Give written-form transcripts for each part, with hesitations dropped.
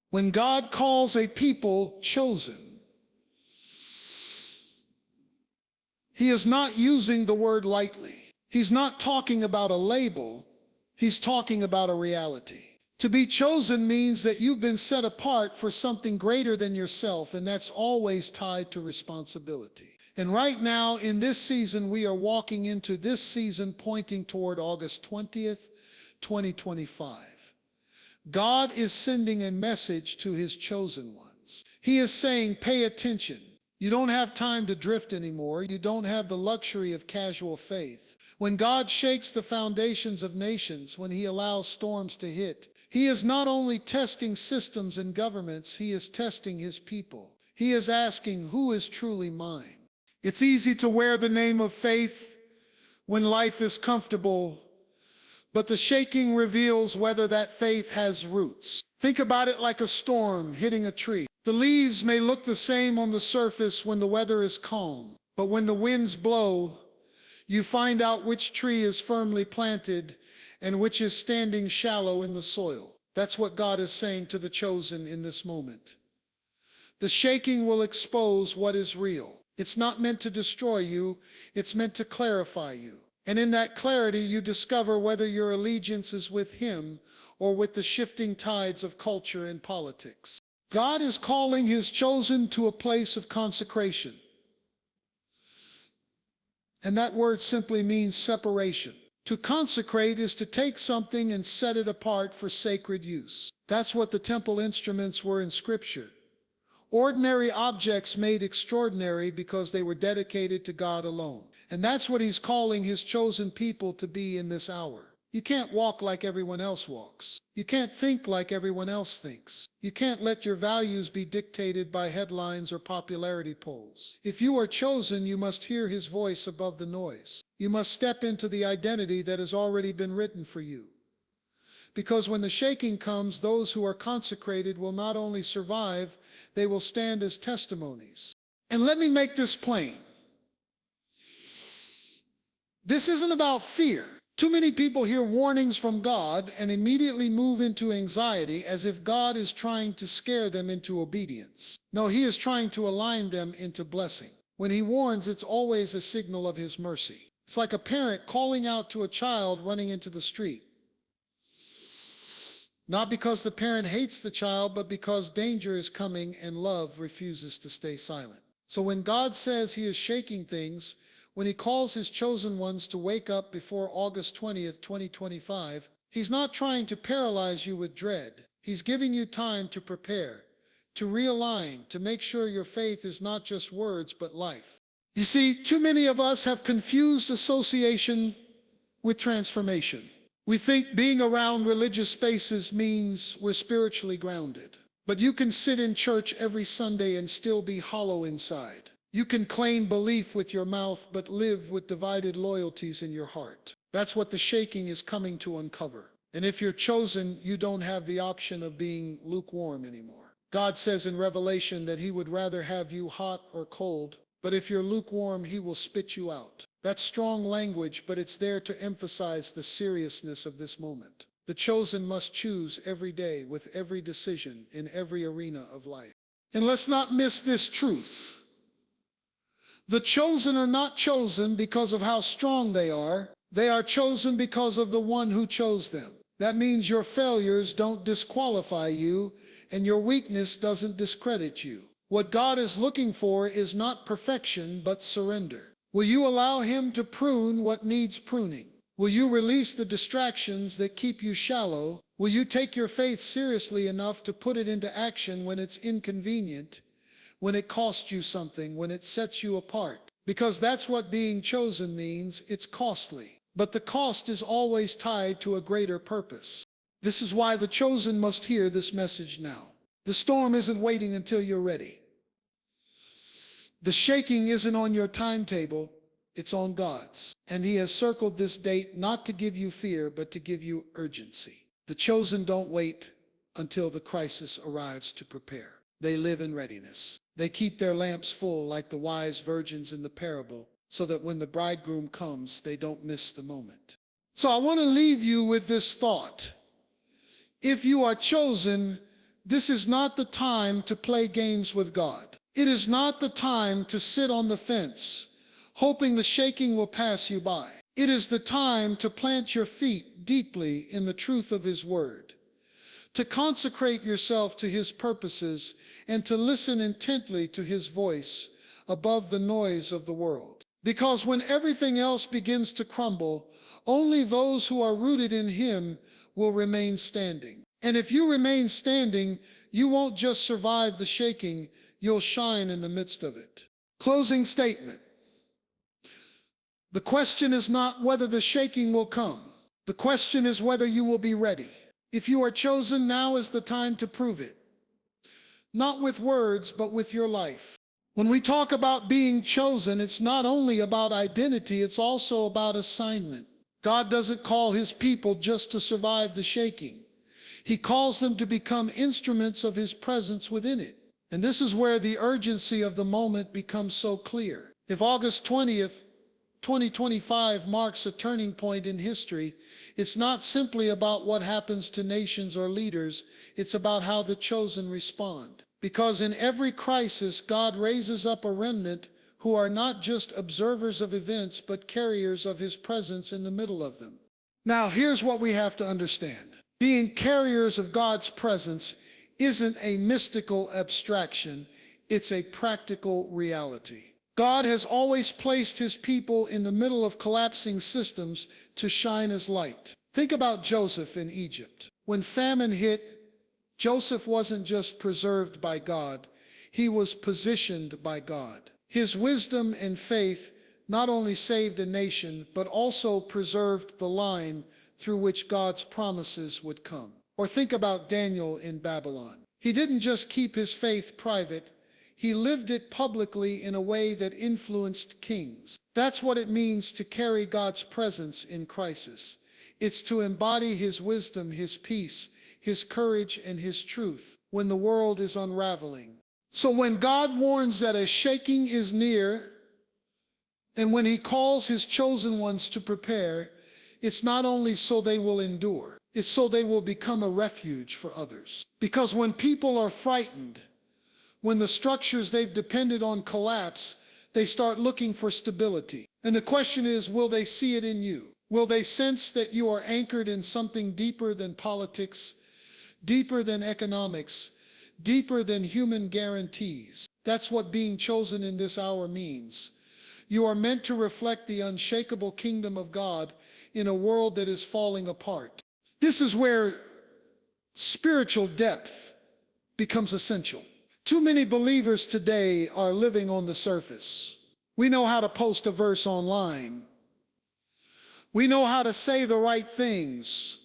When God calls a people chosen, he is not using the word lightly. He's not talking about a label. He's talking about a reality. To be chosen means that you've been set apart for something greater than yourself, and that's always tied to responsibility. And right now, in this season, we are walking into this season pointing toward August 20th, 2025. God is sending a message to his chosen ones. He is saying, pay attention. You don't have time to drift anymore. You don't have the luxury of casual faith. When God shakes the foundations of nations, when he allows storms to hit, he is not only testing systems and governments, he is testing his people. He is asking, who is truly mine? It's easy to wear the name of faith when life is comfortable, but the shaking reveals whether that faith has roots. Think about it like a storm hitting a tree. The leaves may look the same on the surface when the weather is calm, but when the winds blow, you find out which tree is firmly planted and which is standing shallow in the soil. That's what God is saying to the chosen in this moment. The shaking will expose what is real. It's not meant to destroy you, it's meant to clarify you. And in that clarity, you discover whether your allegiance is with him or with the shifting tides of culture and politics. God is calling his chosen to a place of consecration. And that word simply means separation. To consecrate is to take something and set it apart for sacred use. That's what the temple instruments were in Scripture. Ordinary objects made extraordinary because they were dedicated to God alone. And that's what he's calling his chosen people to be in this hour. You can't walk like everyone else walks. You can't think like everyone else thinks. You can't let your values be dictated by headlines or popularity polls. If you are chosen, you must hear his voice above the noise. You must step into the identity that has already been written for you. Because when the shaking comes, those who are consecrated will not only survive, they will stand as testimonies. And let me make this plain. This isn't about fear. Too many people hear warnings from God and immediately move into anxiety as if God is trying to scare them into obedience. No, he is trying to align them into blessing. When he warns, it's always a signal of his mercy. It's like a parent calling out to a child running into the street. Not because the parent hates the child, but because danger is coming and love refuses to stay silent. So when God says he is shaking things, when he calls his chosen ones to wake up before August 20th, 2025, he's not trying to paralyze you with dread. He's giving you time to prepare, to realign, to make sure your faith is not just words, but life. You see, too many of us have confused association with transformation. We think being around religious spaces means we're spiritually grounded. But you can sit in church every Sunday and still be hollow inside. You can claim belief with your mouth, but live with divided loyalties in your heart. That's what the shaking is coming to uncover. And if you're chosen, you don't have the option of being lukewarm anymore. God says in Revelation that he would rather have you hot or cold, but if you're lukewarm, he will spit you out. That's strong language, but it's there to emphasize the seriousness of this moment. The chosen must choose every day with every decision in every arena of life. And let's not miss this truth. The chosen are not chosen because of how strong they are. They are chosen because of the one who chose them. That means your failures don't disqualify you, and your weakness doesn't discredit you. What God is looking for is not perfection, but surrender. Will you allow him to prune what needs pruning? Will you release the distractions that keep you shallow? Will you take your faith seriously enough to put it into action when it's inconvenient, when it costs you something, when it sets you apart? Because that's what being chosen means. It's costly. But the cost is always tied to a greater purpose. This is why the chosen must hear this message now. The storm isn't waiting until you're ready. The shaking isn't on your timetable, it's on God's. And he has circled this date not to give you fear, but to give you urgency. The chosen don't wait until the crisis arrives to prepare. They live in readiness. They keep their lamps full like the wise virgins in the parable, so that when the bridegroom comes, they don't miss the moment. So I want to leave you with this thought. If you are chosen, This is not the time to play games with God. It is not the time to sit on the fence, hoping the shaking will pass you by. It is the time to plant your feet deeply in the truth of His word, to consecrate yourself to His purposes, and to listen intently to His voice above the noise of the world. Because when everything else begins to crumble, only those who are rooted in Him will remain standing. And if you remain standing, you won't just survive the shaking, you'll shine in the midst of it. Closing statement. The question is not whether the shaking will come. The question is whether you will be ready. If you are chosen, now is the time to prove it. Not with words, but with your life. When we talk about being chosen, it's not only about identity, it's also about assignment. God doesn't call His people just to survive the shaking. He calls them to become instruments of His presence within it. And this is where the urgency of the moment becomes so clear. If August 20th, 2025 marks a turning point in history, it's not simply about what happens to nations or leaders, it's about how the chosen respond. Because in every crisis, God raises up a remnant who are not just observers of events, but carriers of His presence in the middle of them. Now, here's what we have to understand. Being carriers of God's presence isn't a mystical abstraction, it's a practical reality. God has always placed His people in the middle of collapsing systems to shine as light. Think about Joseph in Egypt. When famine hit, Joseph wasn't just preserved by God, he was positioned by God. His wisdom and faith not only saved a nation, but also preserved the line through which God's promises would come. Or think about Daniel in Babylon. He didn't just keep his faith private, he lived it publicly in a way that influenced kings. That's what it means to carry God's presence in crisis. It's to embody His wisdom, His peace, His courage, and His truth when the world is unraveling. So when God warns that a shaking is near, and when He calls His chosen ones to prepare, it's not only so they will endure, it's so they will become a refuge for others. Because when people are frightened, when the structures they've depended on collapse, they start looking for stability. And the question is, will they see it in you? Will they sense that you are anchored in something deeper than politics, deeper than economics, deeper than human guarantees? That's what being chosen in this hour means. You are meant to reflect the unshakable kingdom of God in a world that is falling apart. This is where spiritual depth becomes essential. Too many believers today are living on the surface. We know how to post a verse online. We know how to say the right things,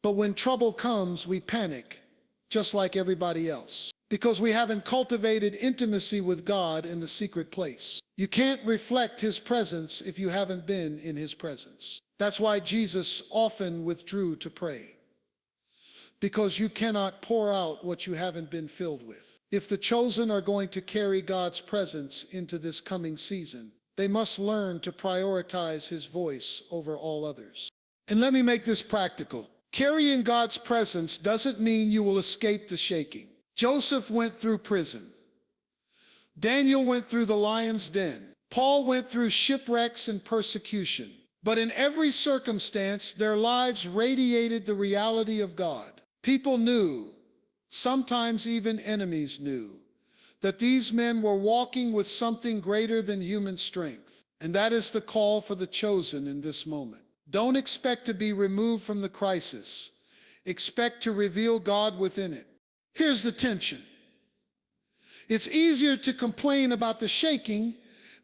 but when trouble comes, we panic, just like everybody else, because we haven't cultivated intimacy with God in the secret place. You can't reflect His presence if you haven't been in His presence. That's why Jesus often withdrew to pray, because you cannot pour out what you haven't been filled with. If the chosen are going to carry God's presence into this coming season, they must learn to prioritize His voice over all others. And let me make this practical. Carrying God's presence doesn't mean you will escape the shaking. Joseph went through prison. Daniel went through the lion's den. Paul went through shipwrecks and persecution. But in every circumstance, their lives radiated the reality of God. People knew, sometimes even enemies knew, that these men were walking with something greater than human strength. And that is the call for the chosen in this moment. Don't expect to be removed from the crisis. Expect to reveal God within it. Here's the tension. It's easier to complain about the shaking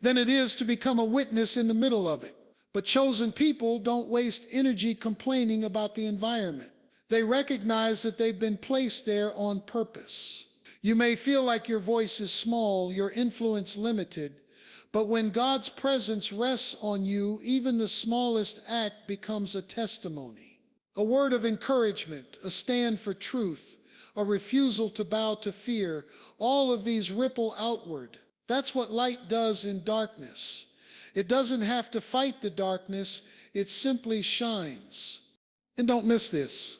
than it is to become a witness in the middle of it. But chosen people don't waste energy complaining about the environment. They recognize that they've been placed there on purpose. You may feel like your voice is small, your influence limited, but when God's presence rests on you, even the smallest act becomes a testimony. A word of encouragement, a stand for truth, a refusal to bow to fear, all of these ripple outward. That's what light does in darkness. It doesn't have to fight the darkness, it simply shines. And don't miss this.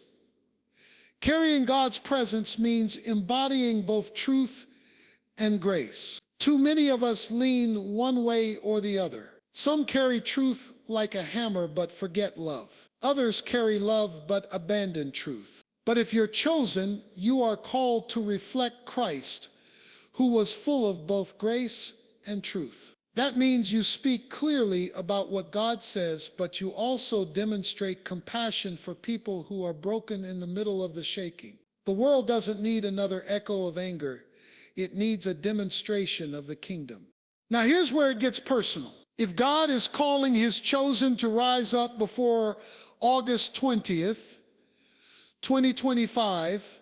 Carrying God's presence means embodying both truth and grace. Too many of us lean one way or the other. Some carry truth like a hammer but forget love. Others carry love but abandon truth. But if you're chosen, you are called to reflect Christ, who was full of both grace and truth. That means you speak clearly about what God says, but you also demonstrate compassion for people who are broken in the middle of the shaking. The world doesn't need another echo of anger. It needs a demonstration of the kingdom. Now here's where it gets personal. If God is calling his chosen to rise up before August 20th, 2025,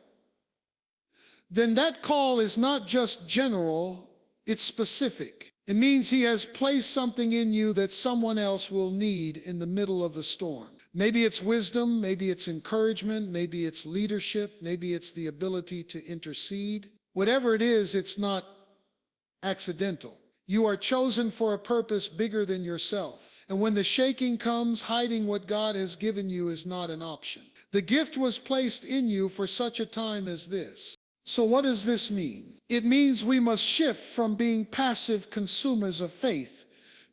then that call is not just general, it's specific. It means he has placed something in you that someone else will need in the middle of the storm. Maybe it's wisdom, maybe it's encouragement, maybe it's leadership, maybe it's the ability to intercede. Whatever it is, it's not accidental. You are chosen for a purpose bigger than yourself. And when the shaking comes, hiding what God has given you is not an option. The gift was placed in you for such a time as this. So what does this mean? It means we must shift from being passive consumers of faith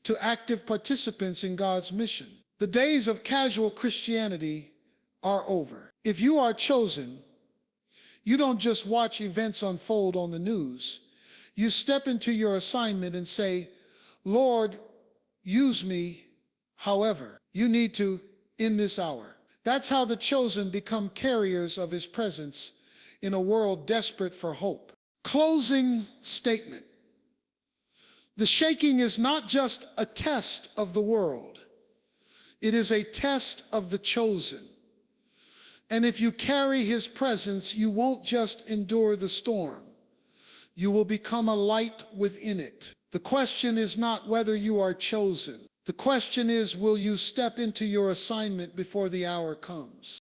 to active participants in God's mission. The days of casual Christianity are over. If you are chosen, you don't just watch events unfold on the news. You step into your assignment and say, Lord, use me however you need to in this hour. That's how the chosen become carriers of his presence in a world desperate for hope. Closing statement. The shaking is not just a test of the world. It is a test of the chosen. And if you carry his presence, you won't just endure the storm. You will become a light within it. The question is not whether you are chosen. The question is, will you step into your assignment before the hour comes?